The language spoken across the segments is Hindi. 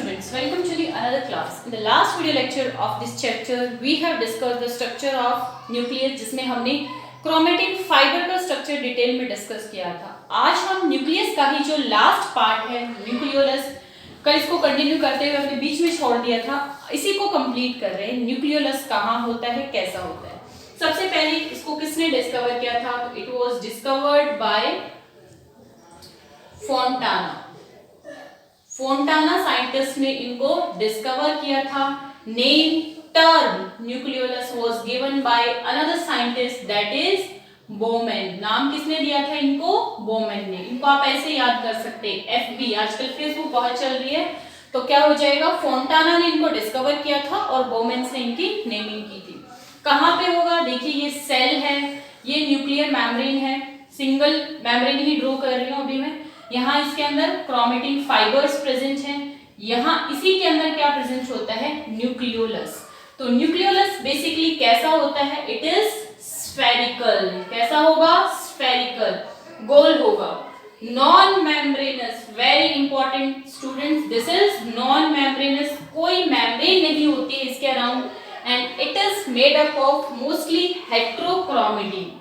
students, welcome to the another class. In the last video lecture of this chapter, we have discussed the structure of nucleus, जिसमें हमने क्रोमेटिन फाइबर का स्ट्रक्चर डिटेल में डिस्कस किया था. आज हम न्यूक्लियस का ही जो लास्ट पार्ट है न्यूक्लियोलस का, इसको कंटिन्यू करते हुए हमने बीच में छोड़ दिया था, इसी को कंप्लीट कर रहे हैं. न्यूक्लियोलस कहाँ होता है, कैसा होता है. सबसे पहले इसको किसने डिस्कवर किया था? तो it was discovered by Fontana scientist ने इनको डिस्कवर किया था. Name term nucleolus was given by another scientist that is बोमेन. नाम किसने दिया था इनको? बोमेन ने. इनको आप ऐसे याद कर सकते हैं, एफबी. आजकल फेसबुक बहुत चल रही है, तो क्या हो जाएगा, फोंटाना ने इनको डिस्कवर किया था और बोमेन ने इनकी नेमिंग की थी. कहाँ पे होगा? देखिए ये सेल है, ये न्यूक्लियर मेम्ब्रेन है, सिंगल मेम्ब्रेन ही ड्रॉ कर रही हूँ अभी मैं. यहाँ इसके अंदर क्रोमेटिन फाइबर्स प्रेजेंट हैं. यहाँ इसी के अंदर क्या प्रेजेंट होता है? न्यूक्लियोलस. तो न्यूक्लियोलस बेसिकली कैसा होता है? It is spherical. कैसा होगा? स्फेरिकल, गोल होगा. Non membranes, very important students, this is non membranes. कोई मेम्ब्रेन नहीं होती है इसके around and it is made up of mostly heterochromatin.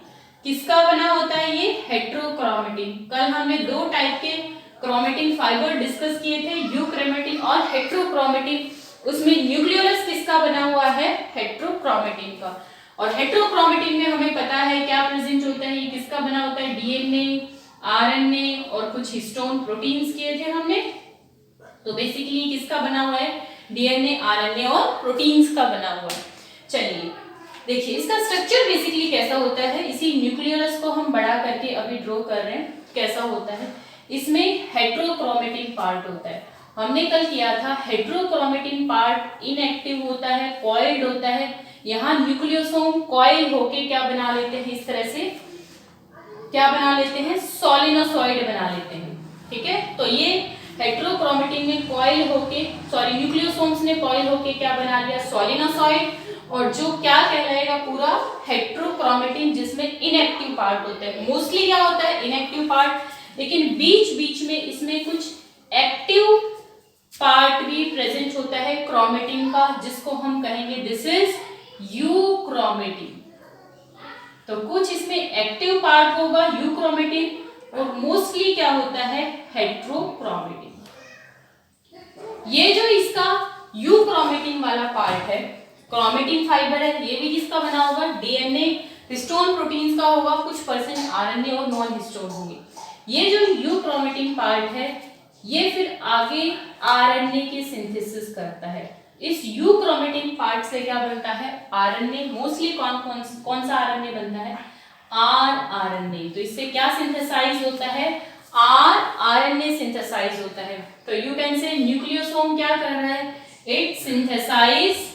किसका बना होता है ये? हेट्रोक्रोमेटिन. कल हमने दो टाइप के क्रोमेटिन फाइबर डिस्कस किए थे, यूक्रोमेटिन और हेट्रोक्रोमेटिन. उसमें न्यूक्लियोलस किसका बना हुआ है? हेट्रोक्रोमेटिन का. और हेट्रोक्रोमेटिन में हमें पता है क्या प्रेजेंट होता है, ये किसका बना होता है? डीएनए, आरएनए और कुछ हिस्टोन प्रोटीन्स किए थे हमने. तो बेसिकली किसका बना हुआ है? डीएनए, आरएनए और प्रोटीन्स का बना हुआ है. चलिए देखिए इसका स्ट्रक्चर बेसिकली कैसा होता है. इसी न्यूक्लियोलस को हम बड़ा करके अभी ड्रॉ कर रहे हैं. कैसा होता है? इसमें हेट्रोक्रोमेटिन पार्ट होता है. हमने कल किया था हेट्रोक्रोमेटिन पार्ट इनएक्टिव होता है, कॉइल्ड होता है. यहाँ न्यूक्लियोसोम कॉइल होके क्या बना लेते हैं, इस तरह से क्या बना लेते हैं? सोलिनोसॉइड बना लेते हैं. ठीक है, तो ये हेट्रोक्रोमेटिन में कॉइल होके, सॉरी न्यूक्लियोसोम्स ने कॉइल होके क्या बना लिया? सोलिनोसॉइड. और जो क्या कहलाएगा पूरा? हेट्रोक्रोमेटिन, जिसमें इनएक्टिव पार्ट होता है. मोस्टली क्या होता है? Inactive part. लेकिन बीच बीच में इसमें कुछ एक्टिव पार्ट भी प्रेजेंट होता है क्रोमेटिन का, जिसको हम कहेंगे दिस इज यूक्रोमेटिन. तो कुछ इसमें एक्टिव पार्ट होगा यूक्रोमेटिन और मोस्टली क्या होता है? हेट्रोक्रोमेटिन. ये जो इसका यूक्रोमेटिन वाला पार्ट है, क्रोमेटिन फाइबर है, ये भी किसका बना होगा? डीएनए, हिस्टोन प्रोटीन्स का होगा, कुछ परसेंट आरएनए और नॉन हिस्टोन होंगे. ये जो यूक्रोमेटिन पार्ट है ये फिर आगे आरएनए की सिंथेसिस करता है. इस यूक्रोमेटिन पार्ट से क्या बनता है? आरएनए. मोस्टली कौन सा आरएनए बनता है? आरएनए. तो इससे क्या सिंथेसाइज होता है? आरएनए सिंथेसाइज होता है. तो यू कैन से न्यूक्लियोसोम क्या कर रहा है? इट सिंथेसाइज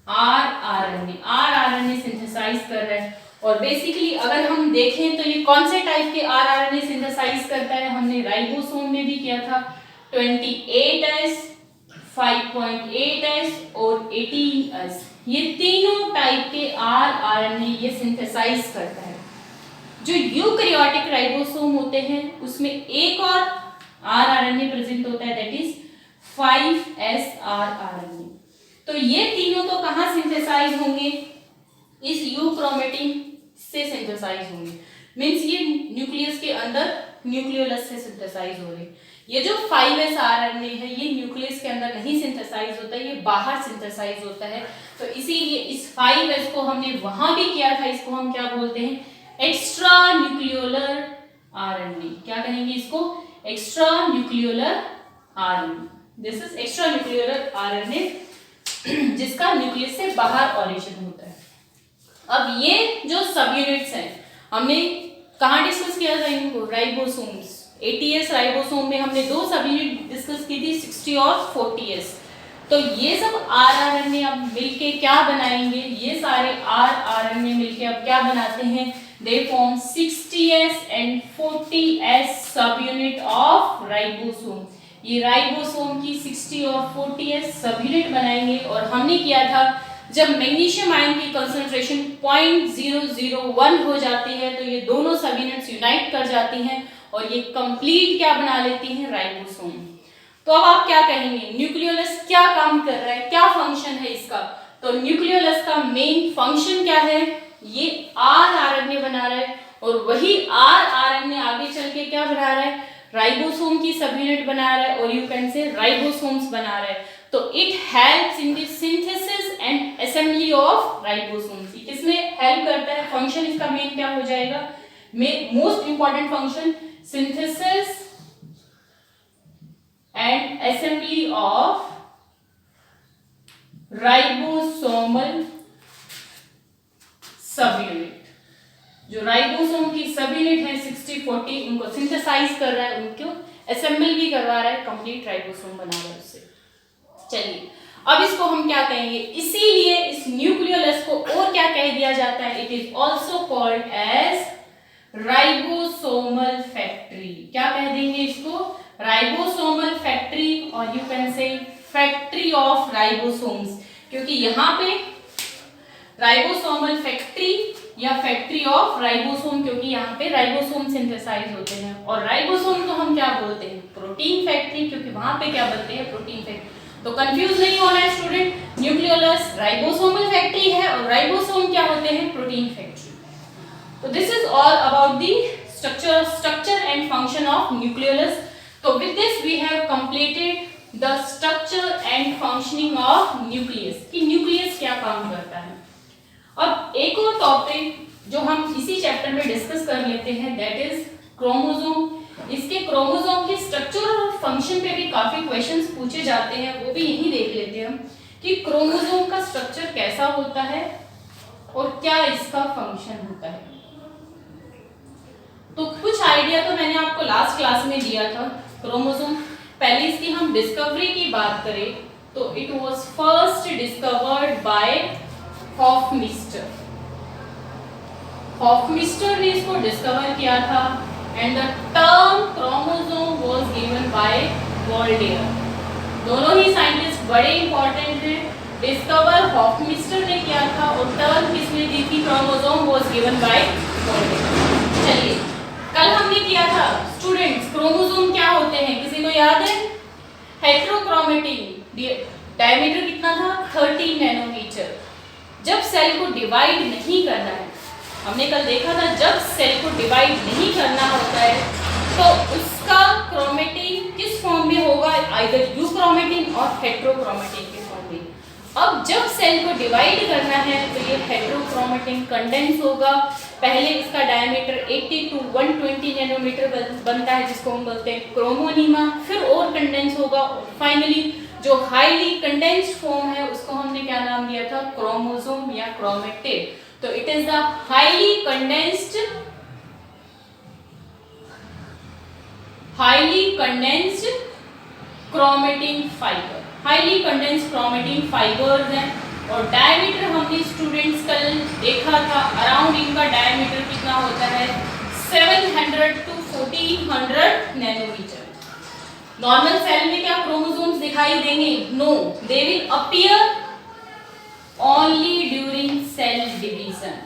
आरएनए सिंथेसाइज कर रहा है. और बेसिकली अगर हम देखें तो ये कौन से टाइप के आरएनए सिंथेसाइज करता है? हमने राइबोसोम में भी किया था. 28S, 5.8S और 18S, ये तीनों टाइप के आरएनए ये सिंथेसाइज करता है. जो यूकैरियोटिक राइबोसोम होते हैं उसमें एक और आरएनए प्रेजेंट होता है, दैट इज 5S आरएनए. तो ये तीनों तो कहाँ सिंथेसाइज होंगे? इस यूक्रोमेटिन से सिंथेसाइज होंगे. मींस ये न्यूक्लियस के अंदर न्यूक्लियोलस से सिंथेसाइज हो रहे. ये जो 5S आरएनए है ये न्यूक्लियस के अंदर नहीं सिंथेसाइज होता है, ये बाहर सिंथेसाइज होता है. तो इसीलिए इस 5S को हमने वहां भी किया था, इसको हम क्या बोलते हैं? Extra nucleolar RNA. क्या कहेंगे इसको? Extra nucleolar RNA. This is extra nucleolar RNA जिसका न्यूक्लियस से बाहर ऑरिजिन होता है. अब ये जो सब यूनिट्स हैं हमने कहाँ डिस्कस किया था इनको? राइबोसोम्स. 80S राइबोसोम में हमने दो सब यूनिट डिस्कस की थी, 60 और 40S. तो ये सब आरएनए अब मिलके क्या बनाएंगे? ये सारे आरएनए मिलके अब क्या बनाते हैं? They form 60S and 40S सब यूनिट ऑफ राइबोसोम. ये राइबोसोम की 60 और 40S सब यूनिट बनाएंगे. और हमने किया था जब मैग्नीशियम आयन की कंसंट्रेशन 0.001 हो जाती है तो ये दोनों सब यूनिट्स यूनाइट कर जाती हैं और ये कंप्लीट क्या बना लेती हैं? राइबोसोम. तो अब आप क्या कहेंगे, न्यूक्लियोलस क्या काम कर रहा है, क्या फंक्शन है इसका? तो न्यूक्लियोलस का मेन फंक्शन क्या है, ये आरएनए बना रहा है, और वही आरएनए आगे चल के क्या बना रहा है, राइबोसोम की सब यूनिट बना रहा है, और यू कैन से राइबोसोम्स बना रहा है। तो it helps in the synthesis and assembly of ribosomes. किसमें हेल्प करता है, फंक्शन इसका मेन क्या हो जाएगा, most important function, synthesis and assembly of ribosomal subunit. जो राइबोसोम की सब यूनिट है 60-40, उनको सिंथेसाइज कर रहा है, उनको असेंबल भी करवा रहा है, कंप्लीट राइबोसोम बना रहा है उससे। चलिए अब इसको हम क्या कहेंगे, इसीलिए इस न्यूक्लियोलस को और क्या कह दिया जाता है, it is also called as ribosomal factory. क्या कह देंगे इसको, राइबोसोमल फैक्ट्री, और you can say factory of ribosomes, क्योंकि यहाँ पे राइबोसोमल फैक्ट्री या फैक्ट्री ऑफ राइबोसोम, क्योंकि यहाँ पे राइबोसोम सिंथेसाइज होते हैं, और राइबोसोम को हम क्या बोलते हैं, प्रोटीन फैक्ट्री, क्योंकि वहां पे क्या बनते हैं, प्रोटीन फैक्ट्री। तो कंफ्यूज नहीं होना है स्टूडेंट, न्यूक्लियोलस राइबोसोमल फैक्ट्री है और राइबोसोम क्या होते हैं, प्रोटीन फैक्ट्री। तो this is all about the structure and function of nucleolus. So with this we have completed the structure and functioning of nucleus, कि न्यूक्लियस क्या काम करता है। अब एक और टॉपिक जो हम इसी चैप्टर में डिस्कस कर लेते हैं, दैट इज क्रोमोसोम। इसके क्रोमोसोम के स्ट्रक्चर और फंक्शन पे भी काफी क्वेश्चंस पूछे जाते हैं, वो भी यही देख लेते हैं हम कि क्रोमोसोम का स्ट्रक्चर कैसा होता है और क्या इसका फंक्शन होता है। तो कुछ आइडिया तो मैंने आपको लास्ट क्लास में दिया था क्रोमोसोम। पहले इसकी हम डिस्कवरी की बात करें तो it was first discovered by Hofmeister. Hofmeister ने इसको डिस्कवर किया था, and the term chromosome was given by Waldeyer. दोनों ही साइंटिस्ट बड़े इंपॉर्टेंट हैं। डिस्कवर हॉफमिस्टर ने किया था और टर्म किसने दी थी, chromosome was given by Waldeyer. चलिए कल हमने किया था स्टूडेंट्स, क्रोमोसोम क्या होते हैं, किसी को याद है, हेट्रोक्रोमेटिन, डायमीटर कितना था, 30 नैनोमीटर। जब सेल को डिवाइड नहीं करना है, हमने कल देखा था जब सेल को डिवाइड नहीं करना होता है तो उसका क्रोमेटिन किस फॉर्म में होगा, आइदर यूक्रोमेटिन और हेट्रोक्रोमेटिन के फॉर्म में। अब जब सेल को डिवाइड करना है तो ये हेट्रोक्रोमेटिन कंडेंस होगा। पहले इसका डायमीटर 80 to 120 नैनोमीटर बनता है, जिसको हम बोलते हैं क्रोमोनीमा, फिर और कंडेंस होगा, और फाइनली जो हाईली कंडेंस्ड फॉर्म है उसको हमने क्या नाम दिया था, क्रोमोसोम या क्रोमेटिड। तो it is the highly condensed chromatin fibre. Highly condensed chromatin fibres हैं, और डायमीटर हमने स्टूडेंट्स कल देखा था, अराउंड इनका डायमीटर कितना होता है, 700 to 1400 नैनोमीटर। नॉर्मल सेल में क्या क्रोमोसोम्स दिखाई देंगे, no, they will appear only during cell division.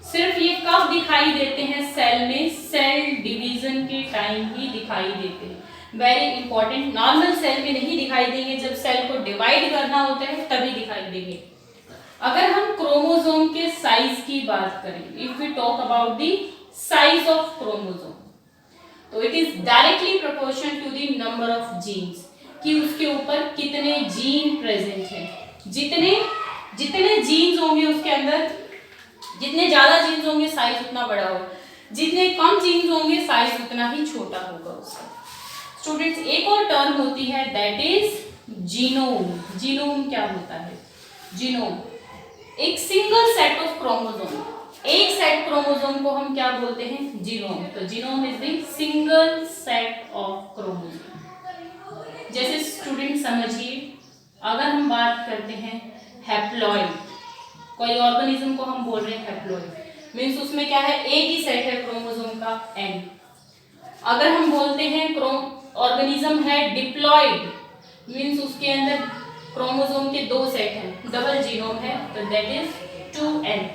सिर्फ ये कब दिखाई देते हैं सेल में, सेल डिवीजन के टाइम ही दिखाई देते हैं। वेरी इंपॉर्टेंट, नॉर्मल सेल में नहीं दिखाई देंगे, जब सेल को डिवाइड करना होता है तभी दिखाई देंगे। अगर हम क्रोमोसोम के साइज की बात करें, if we talk about the size of chromosome, तो it is directly proportional to the number of genes, कि उसके ऊपर कितने जीन प्रेजेंट हैं। जितने जीन्स होंगे उसके अंदर, जितने ज्यादा जीन्स होंगे साइज उतना बड़ा होगा, जितने कम जीन्स होंगे साइज उतना ही छोटा होगा उसका। स्टूडेंट्स एक और टर्म होती है, दैट इज जीनोम। जीनोम क्या होता है, जीनोम एक सिंगल सेट ऑफ क्रोमोसोम, एक सेट क्रोमोसोम को हम क्या बोलते हैं, जीनोम। तो genome is the single set of chromosome. जैसे स्टूडेंट समझिए, अगर हम बात करते हैं हैप्लॉइड, कोई ऑर्गेनिज्म को हम बोल रहे हैं हैप्लॉइड, मीन्स उसमें क्या है, एक ही सेट है क्रोमोसोम का, एन। अगर हम बोलते हैं ऑर्गेनिज्म है डिप्लॉइड, मीन्स उसके अंदर क्रोमोसोम के 2 सेट हैं, डबल जीनोम है, तो दैट इज 2n।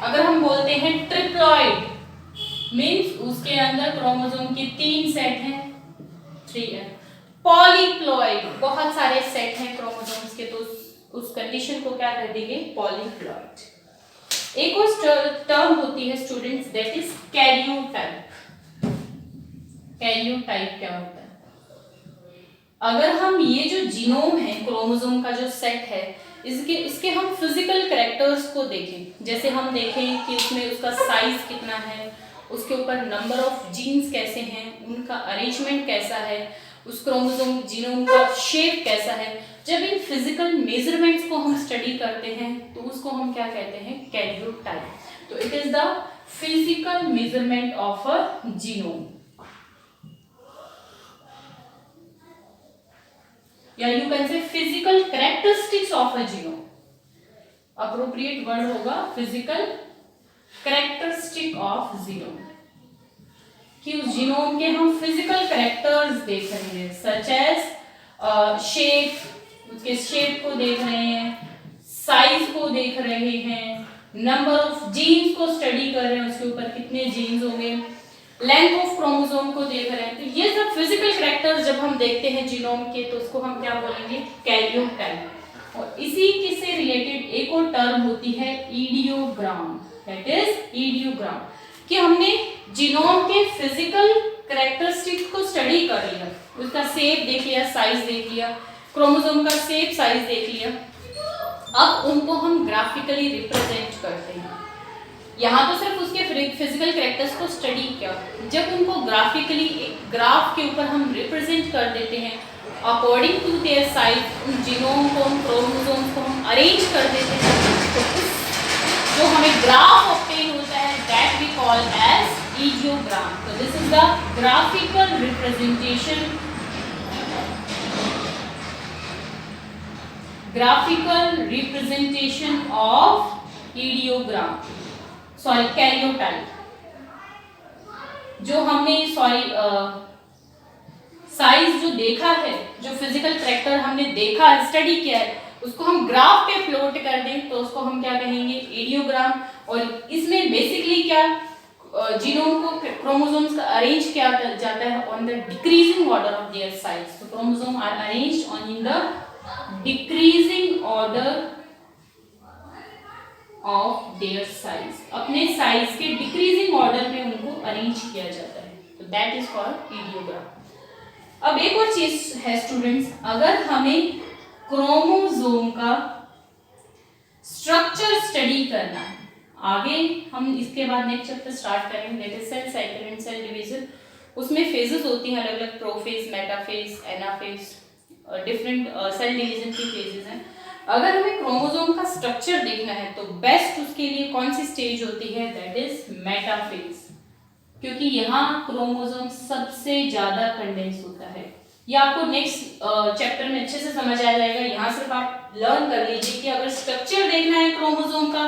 अगर हम बोलते हैं ट्रिप्लॉइड, मीन्स उसके अंदर क्रोमोसोम के 3 सेट हैं, 3n। पॉलीप्लॉइड, बहुत सारे सेट हैं क्रोमोसोम्स के, तो उस कंडीशन को क्या कर देंगे, पॉलीप्लॉइड। एक और टर्म होती है students, that is karyotype. Karyotype क्या होता है? अगर हम ये जो जीनोम है, क्रोमोसोम का जो सेट है, इसके हम फिजिकल कैरेक्टर्स को देखें, जैसे हम देखें कि उसमें उसका साइज कितना है, उसके ऊपर नंबर ऑफ जीन्स कैसे हैं, उनका अरेंजमेंट कैसा है, उस क्रोमोसोम जीनोम का शेप कैसा है, जब इन फिजिकल मेजरमेंट्स को हम स्टडी करते हैं तो उसको हम क्या कहते हैं, कैरियोटाइप। तो it is the physical measurement of a genome, या you can say physical characteristics of a genome. Appropriate word होगा फिजिकल कैरेक्टरिस्टिक ऑफ जीनोम, कि उस जीनोम के हम फिजिकल कैरेक्टर्स देख रहे हैं, सच एज शेप, उसके शेप को देख रहे हैं, साइज को देख रहे हैं, नंबर ऑफ जीन्स को स्टडी कर रहे हैं, उसके ऊपर कितने जीन्स होंगे, लेंथ ऑफ क्रोमोसोम को देख रहे हैं। तो ये सब फिजिकल कैरेक्टर्स जब हम देखते हैं जीनोम के, तो उसको हम क्या बोलेंगे, कैरियोटाइप। और इसी के से रिलेटेड एक और टर्म होती है ईडियोग्राम, दैट इज ईडियोग्राम, कि हमने जीनोम के फिजिकल कैरेक्टरिस्टिक्स को स्टडी कर लिया, उसका शेप देख लिया, साइज देख लिया, क्रोमोसोम का शेप साइज देख लिया, अब उनको हम ग्राफिकली रिप्रेजेंट करते हैं। यहाँ तो सिर्फ उसके फिजिकल कैरेक्टर्स को स्टडी किया, जब उनको ग्राफिकली एक ग्राफ के ऊपर हम रिप्रेजेंट कर देते हैं अकॉर्डिंग टू देयर साइज, उन जीनोम को, उन क्रोमोसोम्स को हम अरेंज कर देते हैं, तो जो हमें ग्राफ ऑब्टेन होता है that we call as idiogram. तो this is the graphical representation, graphical representation of idiogram, sorry karyotype. जो हमने साइज जो देखा है, जो फिजिकल कैरेक्टर हमने देखा है, स्टडी किया है, उसको हम ग्राफ पे प्लॉट कर दें तो उसको हम क्या कहेंगे, ईडियोग्राम। और इसमें बेसिकली क्या, जीनोम को, क्रोमोसोम्स का अरेंज किया जाता है on the decreasing order of their size. तो chromosome are arranged on in the decreasing order of their size, अपने साइज के डिक्रीजिंग ऑर्डर में उनको अरेंज किया जाता है, तो दैट इज कॉल्ड ईडियोग्राम। अब एक और चीज है स्टूडेंट्स, अगर हमें क्रोमोसोम का स्ट्रक्चर स्टडी करना है, आगे हम इसके बाद नेक्स्ट चैप्टर स्टार्ट करेंगे, that is cell cycle and cell division. उसमें फेजेस होती हैं अलग अलग, prophase, metaphase, anaphase, different cell division की फेजेस हैं। अगर हमें क्रोमोसोम का स्ट्रक्चर देखना है तो बेस्ट उसके लिए कौन सी स्टेज होती है, दैट इज मेटाफेज, क्योंकि यहाँ क्रोमोसोम सबसे ज्यादा कंडेंस होता है। ये आपको नेक्स्ट चैप्टर में अच्छे से समझ आ जाएगा। यहाँ सिर्फ आप लर्न कर लीजिए कि अगर स्ट्रक्चर देखना है क्रोमोसोम का,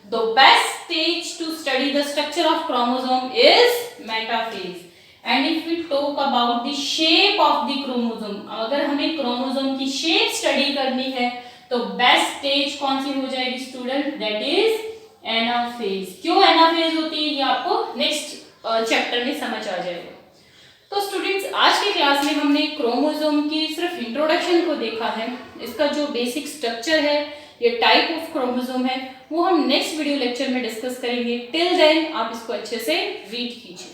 the best stage to study the structure of chromosome is metaphase. And if we talk about the shape of the chromosome, अगर हमें क्रोमोसोम की शेप स्टडी करनी है तो बेस्ट स्टेज कौन सी हो जाएगी स्टूडेंट, दैट इज एनाफेज। क्यों एनाफेज होती है ये आपको नेक्स्ट चैप्टर में समझ आ जाएगा। तो स्टूडेंट्स, आज के क्लास में हमने क्रोमोसोम की सिर्फ इंट्रोडक्शन को देखा है, इसका जो बेसिक स्ट्रक्चर है, ये टाइप ऑफ क्रोमोसोम है, वो हम नेक्स्ट वीडियो लेक्चर में डिस्कस करेंगे। टिल देन आप इसको अच्छे से रीड कीजिए।